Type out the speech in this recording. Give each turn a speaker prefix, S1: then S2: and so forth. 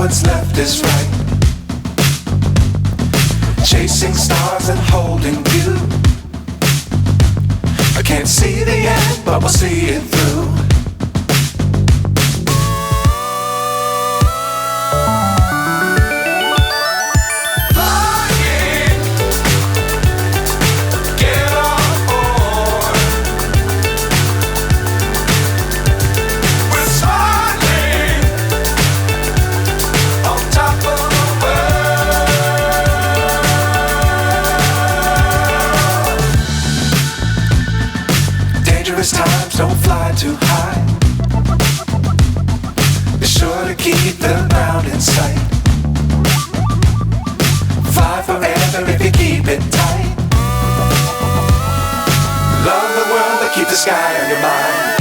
S1: what's left is right. Chasing stars and holding you. I can't see the end, but we'll see it through. Times don't fly too high. Be sure to keep the ground in sight. Fly forever if you keep it tight. Love the world but keep the sky on your mind.